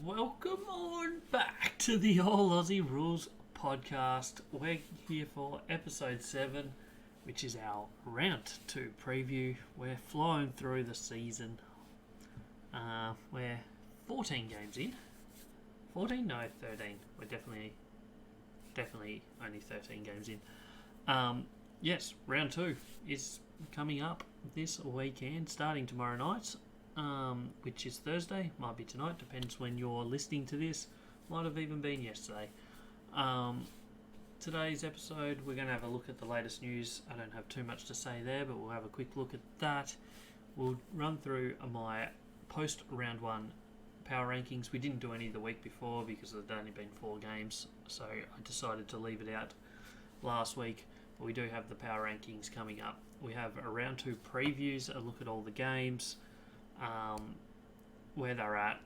Welcome on back to the All Aussie Rules podcast. We're here for episode 7, which is our round 2 preview. We're flying through the season. We're 14 games in. 14? No, 13. We're definitely only 13 games in. Yes, round 2 is coming up this weekend, starting tomorrow night. Which is Thursday, might be tonight, depends when you're listening to this, might have even been yesterday. Today's episode, we're going to have a look at the latest news. I don't have too much to say there, but we'll have a quick look at that. We'll run through my post round 1 power rankings. We didn't do any the week before because there'd only been 4 games, so I decided to leave it out last week. But we do have the power rankings coming up. We have a round 2 previews, a look at all the games, where they're at,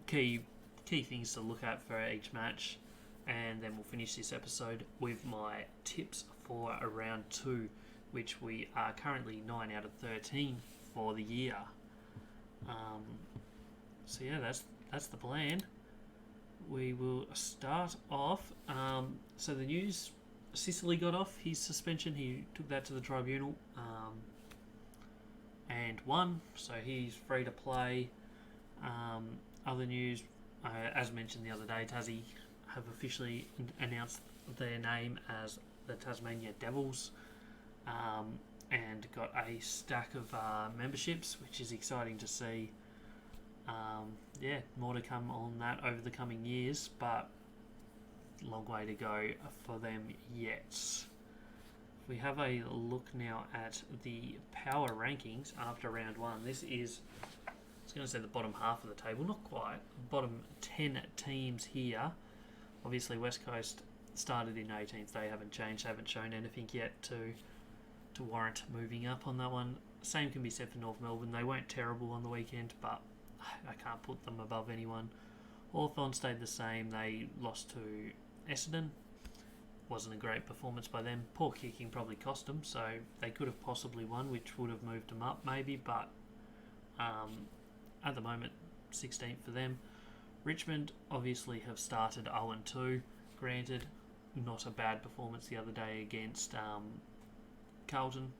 key things to look at for each match, and then we'll finish this episode with my tips for a round 2, which we are currently 9 out of 13 for the year. So yeah, that's the plan. We will start off. So the news: Sicily got off his suspension. He took that to the tribunal. And won, so he's free to play. Other news, as mentioned the other day, Tassie have officially announced their name as the Tasmania Devils, and got a stack of memberships, which is exciting to see. More to come on that over the coming years, but long way to go for them yet. We have a look now at the power rankings after round 1. This is, I was going to say the bottom half of the table, not quite. Bottom 10 teams here. Obviously West Coast started in 18th. They haven't changed, haven't shown anything yet to warrant moving up on that one. Same can be said for North Melbourne. They weren't terrible on the weekend, but I can't put them above anyone. Hawthorn stayed the same. They lost to Essendon. Wasn't a great performance by them. Poor kicking probably cost them, so they could have possibly won, which would have moved them up maybe, but at the moment 16th for them. Richmond obviously have started 0-2. Granted, not a bad performance the other day against Carlton,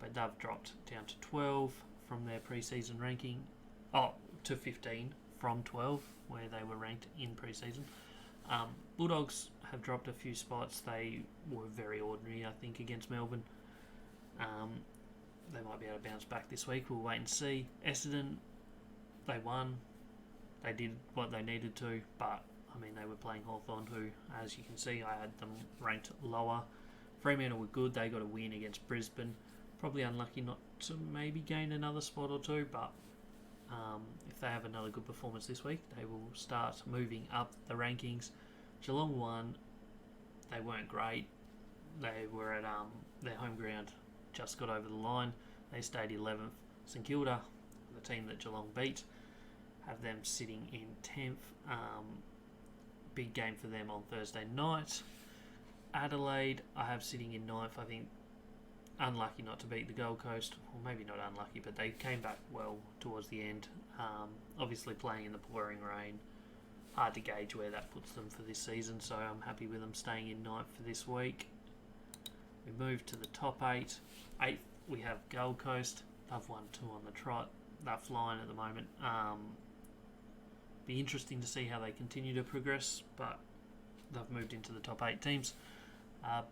but they've dropped down to 12 from their pre-season ranking, to 15 from 12 where they were ranked in pre-season. Bulldogs have dropped a few spots. They were very ordinary, I think, against Melbourne. They might be able to bounce back this week. We'll wait and see. Essendon, they won. They did what they needed to, but I mean, they were playing Hawthorn, who, as you can see, I had them ranked lower. Fremantle were good. They got a win against Brisbane. Probably unlucky not to maybe gain another spot or two, but if they have another good performance this week, they will start moving up the rankings. Geelong won. They weren't great. They were at their home ground, just got over the line. They stayed 11th. St Kilda, the team that Geelong beat, have them sitting in 10th. Big game for them on Thursday night. Adelaide, I have sitting in 9th. I think unlucky not to beat the Gold Coast. Well, maybe not unlucky, but they came back well towards the end. Obviously playing in the pouring rain. Hard to gauge where that puts them for this season, so I'm happy with them staying in 9th for this week. We move to the top 8. 8th, we have Gold Coast. They've won 2 on the trot. They're flying at the moment. Be interesting to see how they continue to progress, but they've moved into the top 8 teams.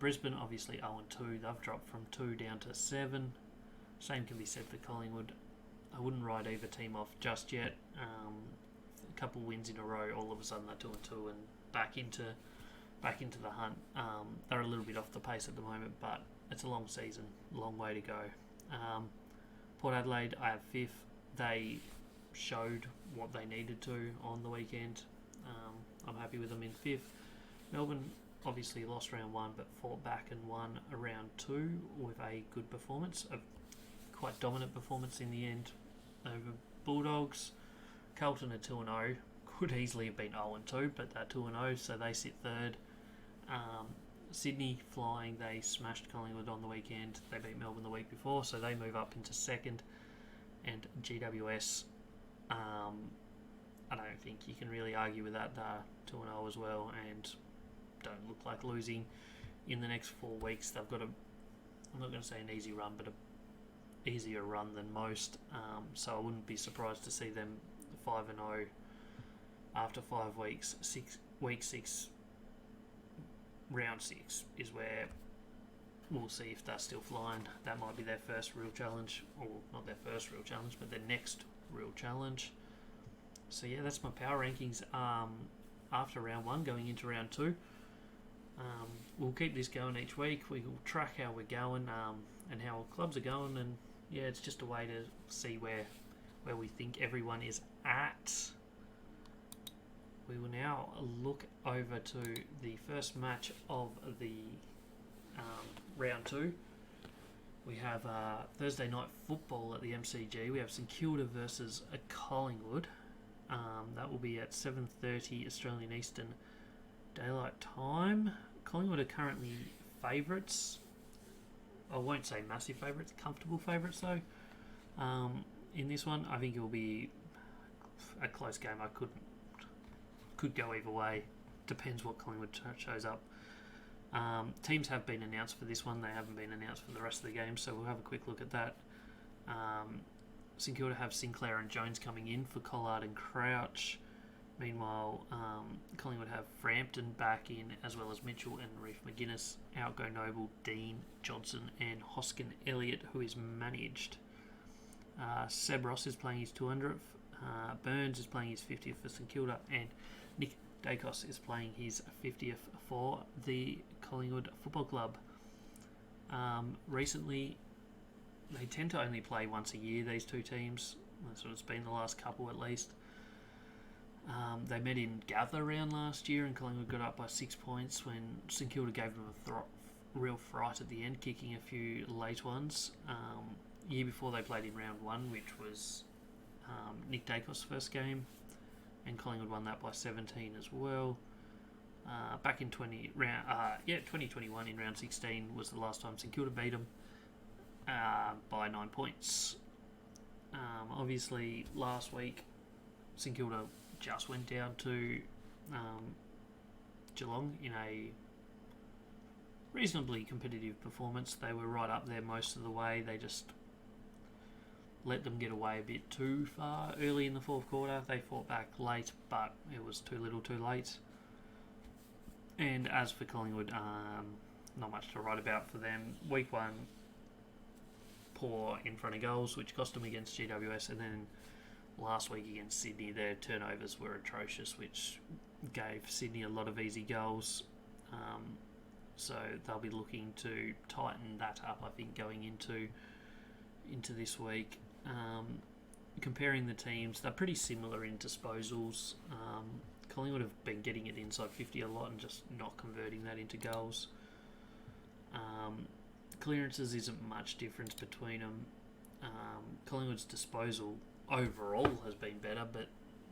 Brisbane, obviously 0-2. They've dropped from 2 down to 7. Same can be said for Collingwood. I wouldn't write either team off just yet. A couple wins in a row, all of a sudden they're 2-2 and back into the hunt. They're a little bit off the pace at the moment, but it's a long season, long way to go. Port Adelaide, I have 5th. They showed what they needed to on the weekend. I'm happy with them in 5th. Melbourne obviously lost round 1, but fought back and won round 2 with a good performance, a quite dominant performance in the end over Bulldogs. Carlton are 2-0, could easily have been 0-2, but they're 2-0, so they sit 3rd. Sydney flying, they smashed Collingwood on the weekend. They beat Melbourne the week before, so they move up into 2nd. And GWS, I don't know, think you can really argue with that. 2-0 as well, and don't look like losing in the next 4 weeks. They've got I'm not going to say an easy run, but a easier run than most. So I wouldn't be surprised to see them 5-0 after 5 weeks. Week 6, round 6 is where we'll see if they're still flying. That might be their first real challenge, or not their first real challenge, but their next real challenge. So yeah, that's my power rankings after round 1 going into round 2. We'll keep this going each week. We will track how we're going and how our clubs are going, and yeah, it's just a way to see where we think everyone is at. We will now look over to the first match of the round 2. We have Thursday night football at the MCG. We have St Kilda versus Collingwood. That will be at 7:30 Australian Eastern Daylight Time. Collingwood are currently favourites. I won't say massive favourites, comfortable favourites though. In this one, I think it will be a close game. I could go either way. Depends what Collingwood shows up. Teams have been announced for this one. They haven't been announced for the rest of the game, so we'll have a quick look at that. St Kilda have Sinclair and Jones coming in for Collard and Crouch. Meanwhile, Collingwood have Frampton back in, as well as Mitchell and Reef McGuinness. Out go Noble, Dean, Johnson and Hoskin Elliott, who is managed. Seb Ross is playing his 200th. Burns is playing his 50th for St Kilda, and Nick Dacos is playing his 50th for the Collingwood Football Club. Recently, they tend to only play once a year, these two teams. That's what it's been the last couple at least. They met in Gather round last year, and Collingwood got up by 6 points when St Kilda gave them a real fright at the end, kicking a few late ones. Year before they played in round 1, which was Nick Dacos' first game, and Collingwood won that by 17 as well. Back in 2021 in round 16 was the last time St Kilda beat them by 9 points. Obviously, last week St Kilda just went down to Geelong in a reasonably competitive performance. They were right up there most of the way. They just let them get away a bit too far early in the fourth quarter. They fought back late, but it was too little too late. And as for Collingwood, not much to write about for them. Week 1, poor in front of goals, which cost them against GWS, and then last week against Sydney, their turnovers were atrocious, which gave Sydney a lot of easy goals. So they'll be looking to tighten that up, I think, going into this week. Comparing the teams, they're pretty similar in disposals. Collingwood have been getting it inside 50 a lot and just not converting that into goals. Clearances isn't much difference between them. Collingwood's disposal overall has been better, but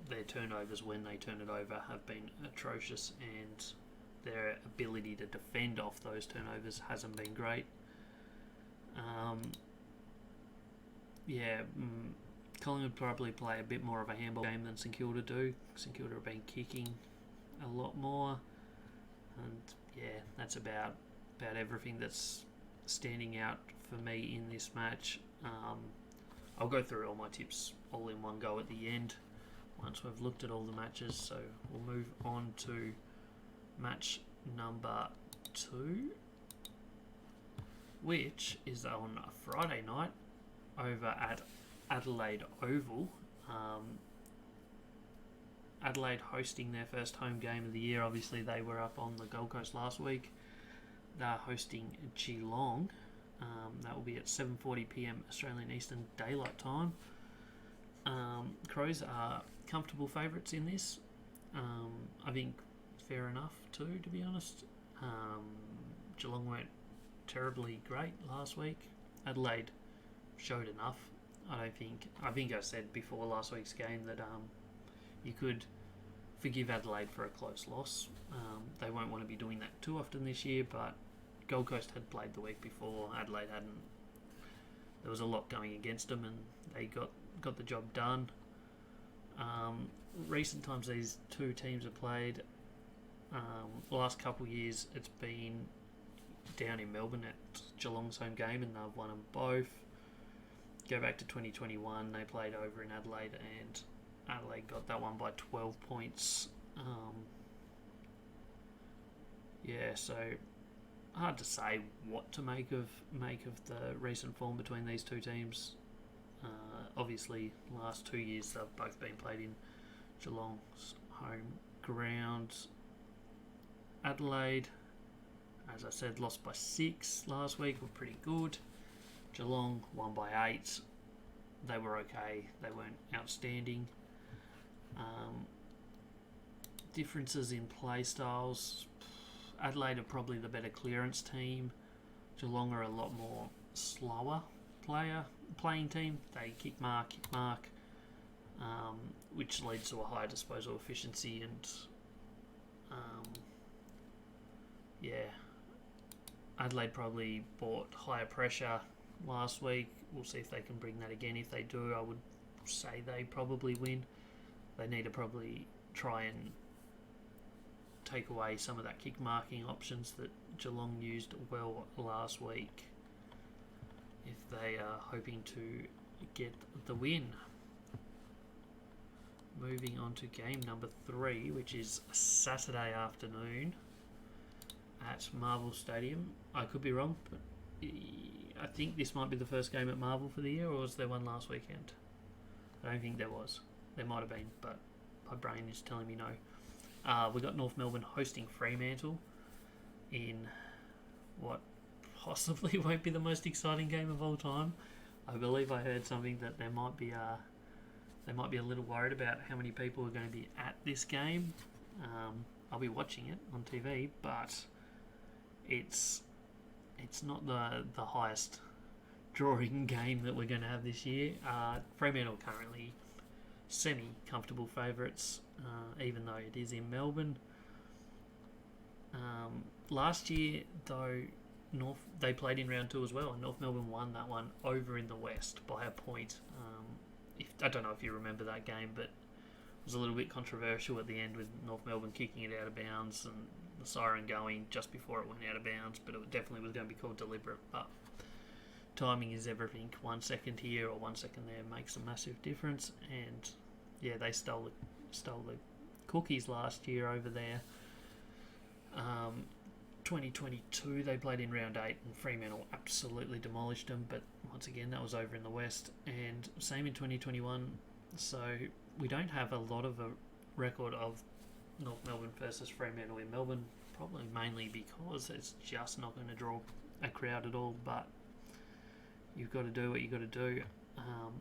their turnovers when they turn it over have been atrocious, and their ability to defend off those turnovers hasn't been great. Collingwood probably play a bit more of a handball game than St Kilda do. St Kilda have been kicking a lot more, and yeah, that's about everything that's standing out for me in this match. I'll go through all my tips all in one go at the end once we've looked at all the matches. So we'll move on to match number 2, which is on a Friday night over at Adelaide Oval. Adelaide hosting their first home game of the year. Obviously, they were up on the Gold Coast last week. They're hosting Geelong. That will be at 7:40 p.m. Australian Eastern Daylight Time. Crows are comfortable favourites in this. I think fair enough too, to be honest. Geelong weren't terribly great last week. Adelaide showed enough. I think I said before last week's game that you could forgive Adelaide for a close loss. They won't want to be doing that too often this year, but Gold Coast had played the week before. Adelaide hadn't. There was a lot going against them, and they got the job done. Recent times these two teams have played, the last couple of years it's been down in Melbourne at Geelong's home game, and they've won them both. Go back to 2021, they played over in Adelaide, and Adelaide got that one by 12 points. So hard to say what to make of the recent form between these two teams. Obviously, last 2 years they've both been played in Geelong's home ground. Adelaide, as I said, lost by 6 last week, were pretty good. Geelong won by 8. They were okay. They weren't outstanding. Differences in play styles. Adelaide are probably the better clearance team. Geelong are a lot more slower playing team. They kick mark, which leads to a higher disposal efficiency and Adelaide probably bought higher pressure last week. We'll see if they can bring that again. If they do, I would say they probably win. They need to probably try and take away some of that kick marking options that Geelong used well last week if they are hoping to get the win. Moving on to game number 3, which is Saturday afternoon at Marvel Stadium. I could be wrong, but I think this might be the first game at Marvel for the year, or was there one last weekend? I don't think there was. There might have been, but my brain is telling me no. We got North Melbourne hosting Fremantle in what possibly won't be the most exciting game of all time. I believe I heard something that they might be a little worried about how many people are going to be at this game. I'll be watching it on TV, but it's not the highest drawing game that we're going to have this year. Fremantle currently semi-comfortable favourites, even though it is in Melbourne. Last year, though, they played in round 2 as well, and North Melbourne won that one over in the West by a point. I don't know if you remember that game, but it was a little bit controversial at the end with North Melbourne kicking it out of bounds and the siren going just before it went out of bounds, but it definitely was going to be called deliberate. But timing is everything. 1 second here or 1 second there makes a massive difference, and they stole the cookies last year over there. 2022 they played in round 8 and Fremantle absolutely demolished them, but once again that was over in the West, and same in 2021. So we don't have a lot of a record of North Melbourne versus Fremantle in Melbourne, probably mainly because it's just not going to draw a crowd at all, but you've got to do what you've got to do.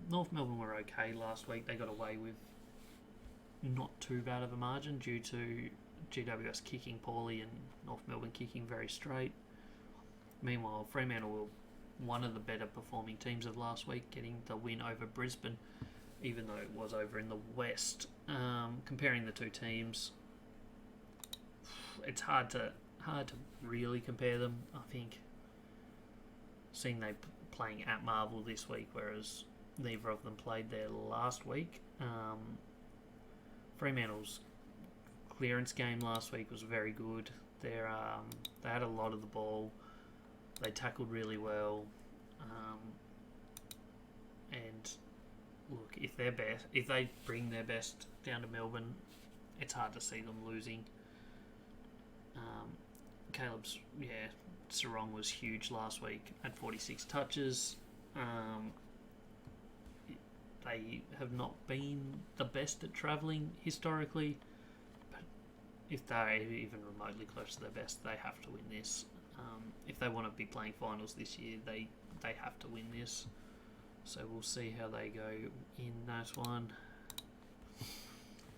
North Melbourne were okay last week. They got away with not too bad of a margin due to GWS kicking poorly and North Melbourne kicking very straight. Meanwhile, Fremantle were one of the better performing teams of last week, getting the win over Brisbane, even though it was over in the West. Comparing the two teams, it's hard to really compare them. I think seeing they playing at Marvel this week, whereas neither of them played there last week. Fremantle's clearance game last week was very good. They had a lot of the ball. They tackled really well. And look, if they bring their best down to Melbourne, it's hard to see them losing. Sarong was huge last week at 46 touches. They have not been the best at travelling historically, but if they're even remotely close to their best, they have to win this. If they want to be playing finals this year, they have to win this. So we'll see how they go in that one.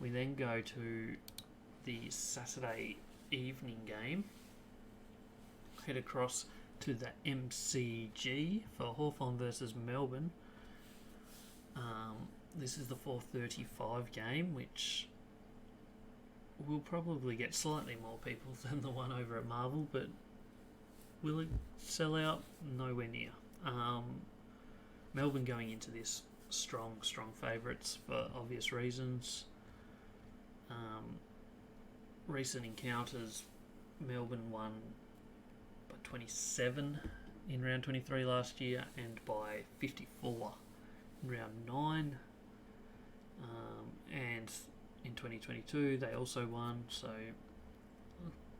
We then go to the Saturday evening game. Head across to the MCG for Hawthorn versus Melbourne. This is the 4:35 game, which will probably get slightly more people than the one over at Marvel, but will it sell out? Nowhere near. Melbourne going into this strong favourites for obvious reasons. Recent encounters, Melbourne won by 27 in round 23 last year and by 54 in round 9. And in 2022 they also won, so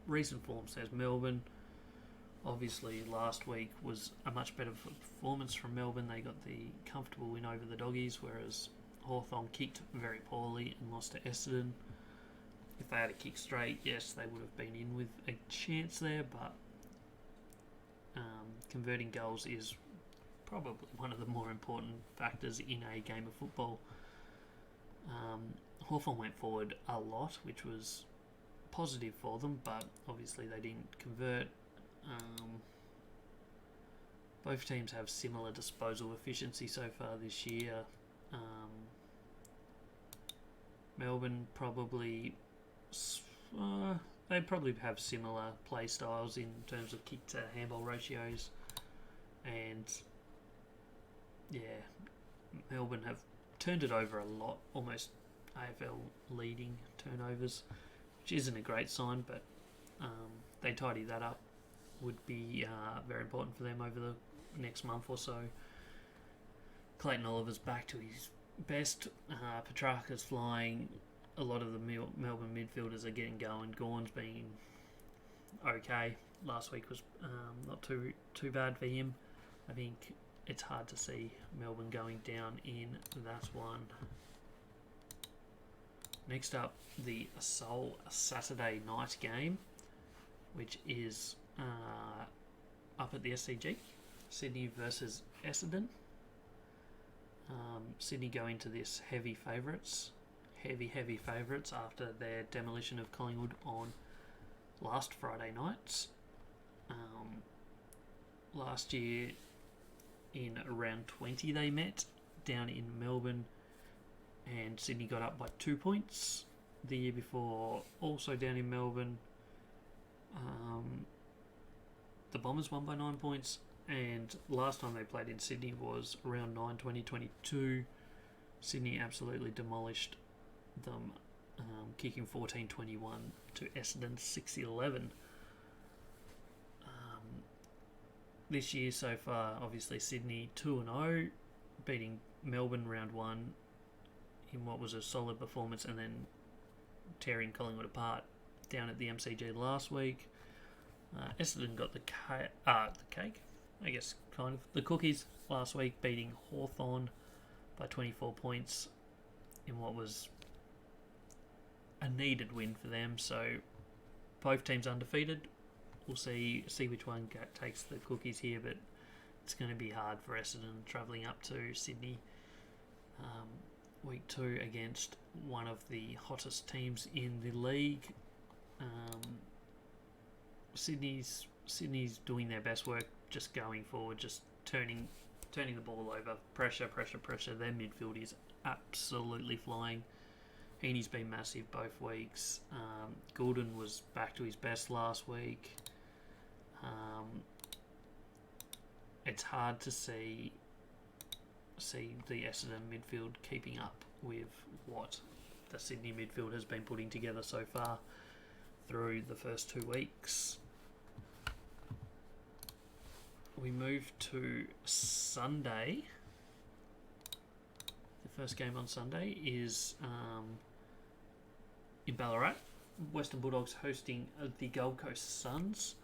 recent form says Melbourne. Obviously last week was a much better performance from Melbourne. They got the comfortable win over the Doggies, whereas Hawthorn kicked very poorly and lost to Essendon. If they had a kick straight, yes, they would have been in with a chance there, but converting goals is probably one of the more important factors in a game of football. Hawthorn went forward a lot, which was positive for them, but obviously they didn't convert. Both teams have similar disposal efficiency so far this year. Melbourne probably they probably have similar play styles in terms of kick to handball ratios, and Melbourne have turned it over a lot, almost AFL leading turnovers, which isn't a great sign, but they tidy that up would be very important for them over the next month or so. Clayton Oliver's back to his best. Petrarca's flying. A lot of the Melbourne midfielders are getting going. Gawn's been okay. Last week was not too bad for him. I think it's hard to see Melbourne going down in that one. Next up, the sole Saturday night game, which is up at the SCG. Sydney versus Essendon. Sydney go into this heavy favourites after their demolition of Collingwood on last Friday night. Last year in round 20 they met down in Melbourne, and Sydney got up by 2 points. The year before, also down in Melbourne, the Bombers won by 9 points, and last time they played in Sydney was round 9 2022. Sydney absolutely demolished them, kicking 14-21 to Essendon 6-11. This year so far, obviously Sydney 2-0, beating Melbourne round 1 in what was a solid performance, and then tearing Collingwood apart down at the MCG last week. Essendon got the cake, I guess, kind of the cookies last week, beating Hawthorn by 24 points in what was a needed win for them. So both teams undefeated. We'll see which one takes the cookies here, but it's going to be hard for Essendon travelling up to Sydney week 2 against one of the hottest teams in the league. Sydney's doing their best work, just going forward, just turning the ball over, pressure. Their midfield is absolutely flying. Heaney's been massive both weeks. Goulden was back to his best last week. It's hard to see the Essendon midfield keeping up with what the Sydney midfield has been putting together so far through the first 2 weeks. We move to Sunday. The first game on Sunday is in Ballarat. Western Bulldogs hosting the Gold Coast Suns.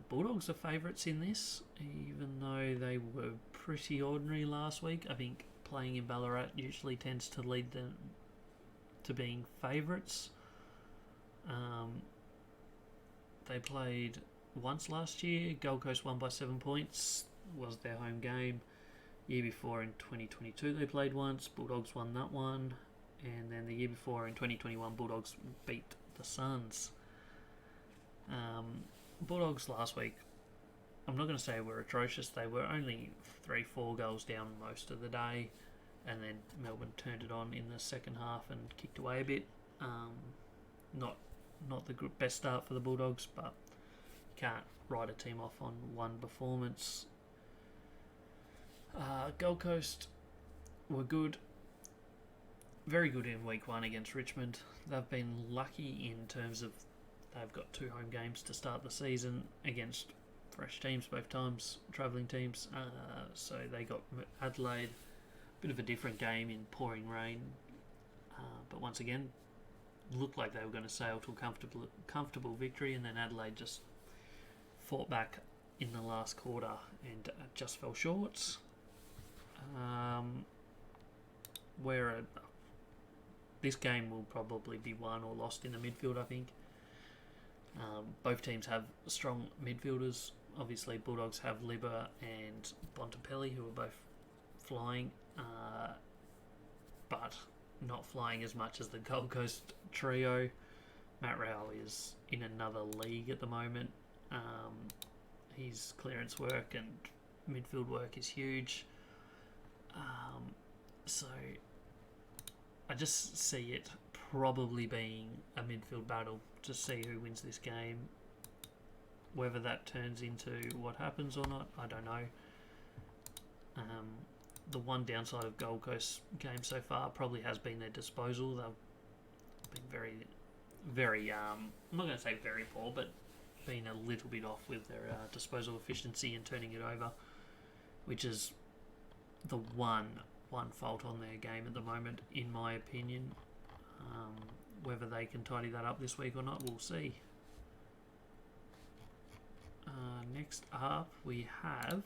Bulldogs are favourites in this, even though they were pretty ordinary last week. I think playing in Ballarat usually tends to lead them to being favourites. They played once last year. Gold Coast won by 7 points. Was their home game. Year before in 2022 they played once. Bulldogs won that one. And then the year before in 2021 Bulldogs beat the Suns. Bulldogs last week, I'm not going to say were atrocious. They were only 3-4 goals down most of the day, and then Melbourne turned it on in the second half and kicked away a bit. Not the best start for the Bulldogs, but you can't write a team off on one performance. Gold Coast were good. Very good in week 1 against Richmond. They've been lucky in terms of they've got 2 home games to start the season against fresh teams both times, travelling teams. So they got Adelaide, bit of a different game in pouring rain. But once again, looked like they were going to sail to a comfortable victory, and then Adelaide just fought back in the last quarter and just fell short. Where this game will probably be won or lost in the midfield, I think. Both teams have strong midfielders. Obviously, Bulldogs have Libba and Bontempelli, who are both flying, but not flying as much as the Gold Coast trio. Matt Rowell is in another league at the moment. His clearance work and midfield work is huge. So I just see it probably being a midfield battle to see who wins this game. Whether that turns into what happens or not, I don't know. The one downside of Gold Coast games so far probably has been their disposal. They've been very, I'm not going to say very poor, but been a little bit off with their disposal efficiency and turning it over, which is the one fault on their game at the moment, in my opinion. Whether they can tidy that up this week or not, we'll see. Next up, we have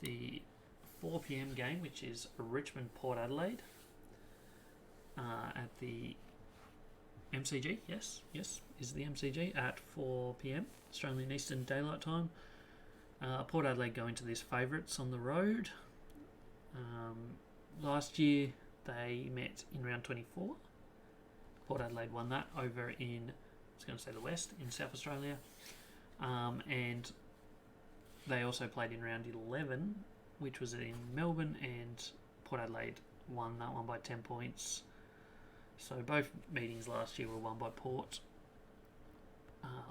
the 4 p.m. game, which is Richmond Port Adelaide at the MCG. Yes, is the MCG at 4 p.m. Australian Eastern Daylight Time. Port Adelaide going to this favourites on the road. Last year they met in round 24. Port Adelaide won that over in, I was going to say the West, in South Australia. And they also played in round 11, which was in Melbourne, and Port Adelaide won that one by 10 points. So both meetings last year were won by Port.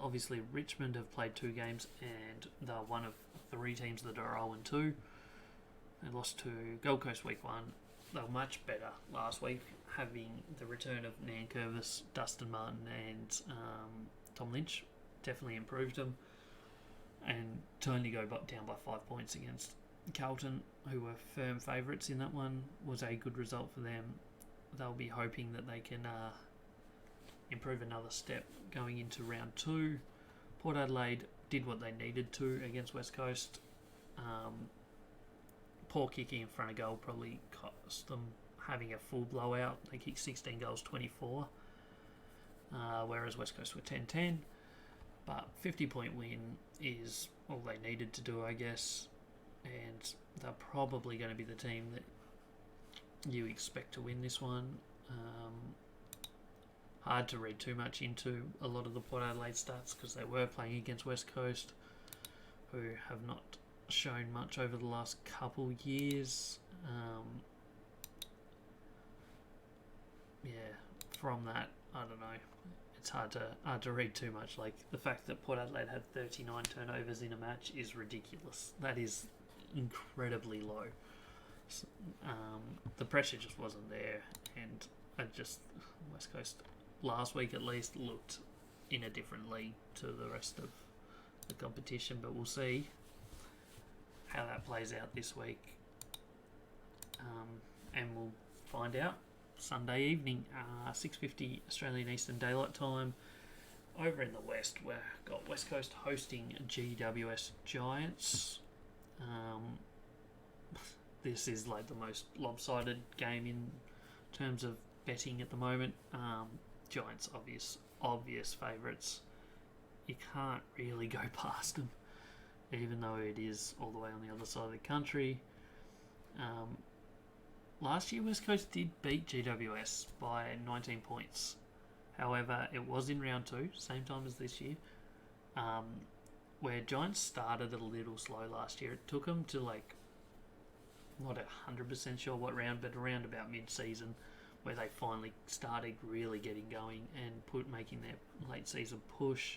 Obviously, Richmond have played 2 games, and they're one of 3 teams that are 0-2. They lost to Gold Coast week 1. They were much better last week, having the return of Nankervis, Dustin Martin, and Tom Lynch. Definitely improved them. And to only go down by 5 points against Carlton, who were firm favourites in that one, was a good result for them. They'll be hoping that they can improve another step going into round 2. Port Adelaide did what they needed to against West Coast. Poor kicking in front of goal probably cost them having a full blowout. They kicked 16 goals, 24, whereas West Coast were 10-10. But 50-point win is all they needed to do, I guess. And they're probably going to be the team that you expect to win this one. Hard to read too much into a lot of the Port Adelaide stats because they were playing against West Coast, who have not shown much over the last couple years. From that, I don't know. It's hard to read too much. Like, the fact that Port Adelaide had 39 turnovers in a match is ridiculous. That is incredibly low. The pressure just wasn't there, and West Coast last week at least looked in a different league to the rest of the competition, but we'll see how that plays out this week, and we'll find out Sunday evening, 6:50 Australian Eastern Daylight Time. Over in the West, we've got West Coast hosting GWS Giants. This is like the most lopsided game in terms of betting at the moment. Giants, obvious favourites. You can't really go past them, even though it is all the way on the other side of the country. Last year, West Coast did beat GWS by 19 points. However, it was in round 2, same time as this year, where Giants started a little slow last year. It took them to, not 100% sure what round, but around about mid-season, where they finally started really getting going and making their late season push.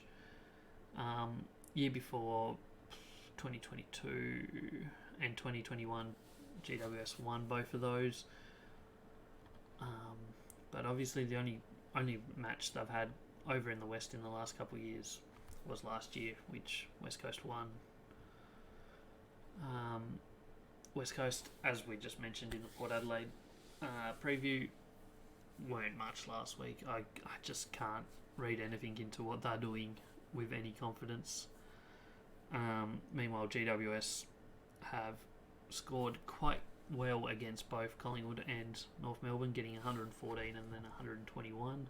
Year before, 2022 and 2021, GWS won both of those. But obviously the only match they've had over in the West in the last couple of years was last year, which West Coast won. West Coast, as we just mentioned in the Port Adelaide preview, weren't much last week. I just can't read anything into what they're doing with any confidence. Meanwhile, GWS have scored quite well against both Collingwood and North Melbourne, getting 114 and then 121.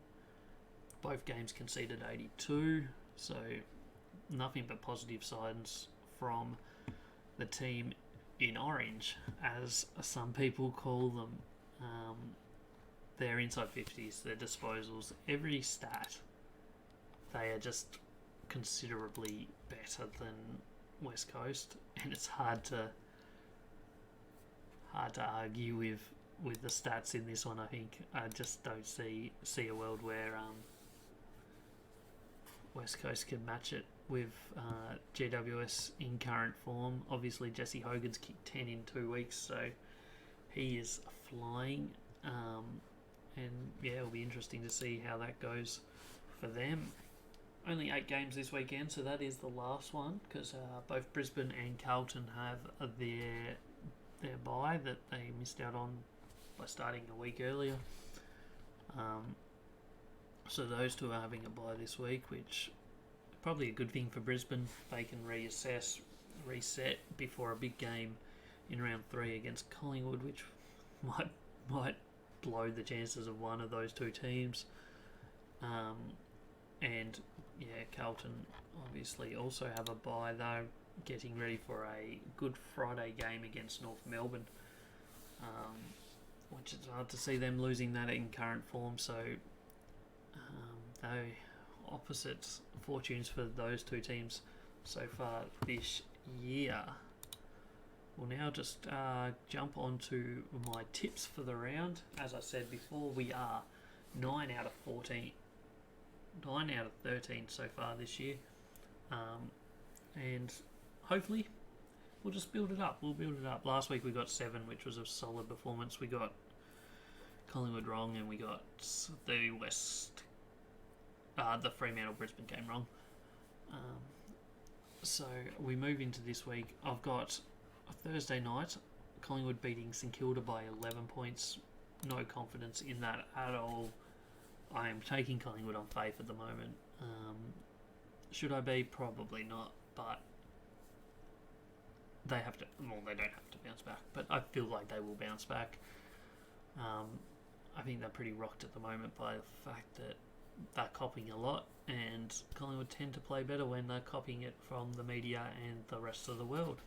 Both games conceded 82, so nothing but positive signs from the team in orange, as some people call them. Their inside 50s, their disposals, every stat, they are just considerably better than West Coast, and it's hard to argue with the stats in this one. I think I just don't see a world where West Coast can match it with GWS in current form. Obviously, Jesse Hogan's kicked 10 in 2 weeks, so he is flying. And yeah, it'll be interesting to see how that goes for them. Only 8 games this weekend, so that is the last one, because both Brisbane and Carlton have their bye that they missed out on by starting a week earlier. So those two are having a bye this week, which is probably a good thing for Brisbane. They can reassess, reset before a big game in round 3 against Collingwood, which might blow the chances of one of those two teams. And yeah, Carlton obviously also have a bye. They're getting ready for a Good Friday game against North Melbourne, which is hard to see them losing that in current form. So they opposite fortunes for those two teams so far this year. We'll now just jump on to my tips for the round. As I said before, we are 9 out of 13 so far this year. And hopefully we'll just build it up. Last week we got 7, which was a solid performance. We got Collingwood wrong, and we got the Fremantle-Brisbane game wrong. So we move into this week. I've got a Thursday night, Collingwood beating St Kilda by 11 points. No confidence in that at all. I am taking Collingwood on faith at the moment. Should I be? Probably not, but they don't have to bounce back, but I feel like they will bounce back. I think they're pretty rocked at the moment by the fact that they're copying a lot, and Collingwood tend to play better when they're copying it from the media and the rest of the world.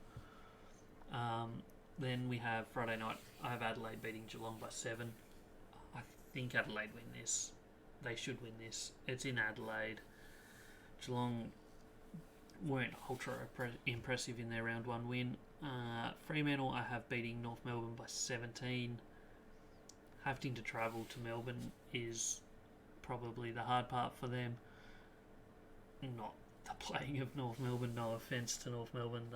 Then we have Friday night. I have Adelaide beating Geelong by 7. I think Adelaide win this. They should win this. It's in Adelaide. Geelong weren't ultra impressive in their round 1 win. Fremantle I have beating North Melbourne by 17. Having to travel to Melbourne is probably the hard part for them. Not the playing of North Melbourne, no offence to North Melbourne.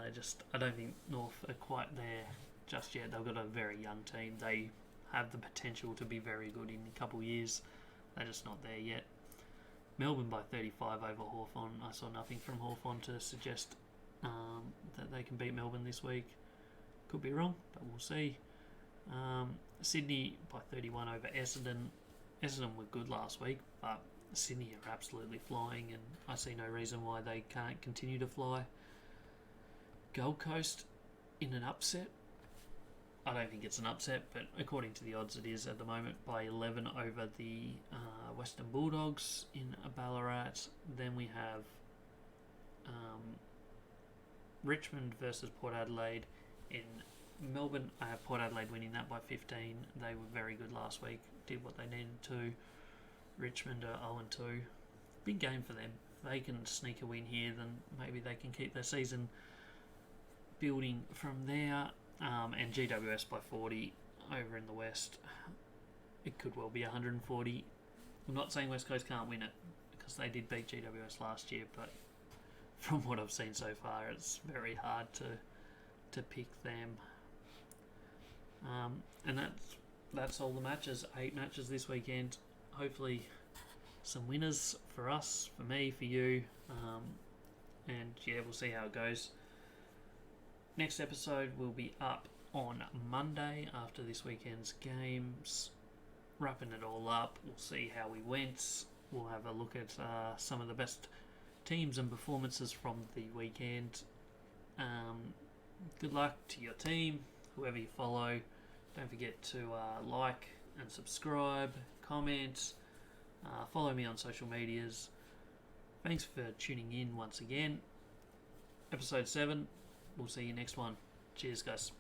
I don't think North are quite there just yet. They've got a very young team. They have the potential to be very good in a couple of years. They're just not there yet. Melbourne by 35 over Hawthorn. I saw nothing from Hawthorn to suggest that they can beat Melbourne this week. Could be wrong, but we'll see. Sydney by 31 over Essendon. Essendon were good last week, but Sydney are absolutely flying, and I see no reason why they can't continue to fly. Gold Coast in an upset. I don't think it's an upset, but according to the odds it is at the moment, by 11 over the Western Bulldogs in Ballarat. Then we have Richmond versus Port Adelaide in Melbourne. I have Port Adelaide winning that by 15. They were very good last week, did what they needed to. Richmond are 0-2. Big game for them. If they can sneak a win here, then maybe they can keep their season building from there. And GWS by 40 over in the West. It could well be 140. I'm not saying West Coast can't win it, because they did beat GWS last year, but from what I've seen so far, it's very hard to pick them. And that's all the matches. 8 matches this weekend. Hopefully, some winners for us, for me, for you. And yeah, we'll see how it goes. Next episode will be up on Monday after this weekend's games. Wrapping it all up. We'll see how we went. We'll have a look at some of the best teams and performances from the weekend. Good luck to your team, whoever you follow. Don't forget to like and subscribe, comment, follow me on social medias. Thanks for tuning in once again. Episode 7. We'll see you next one. Cheers, guys.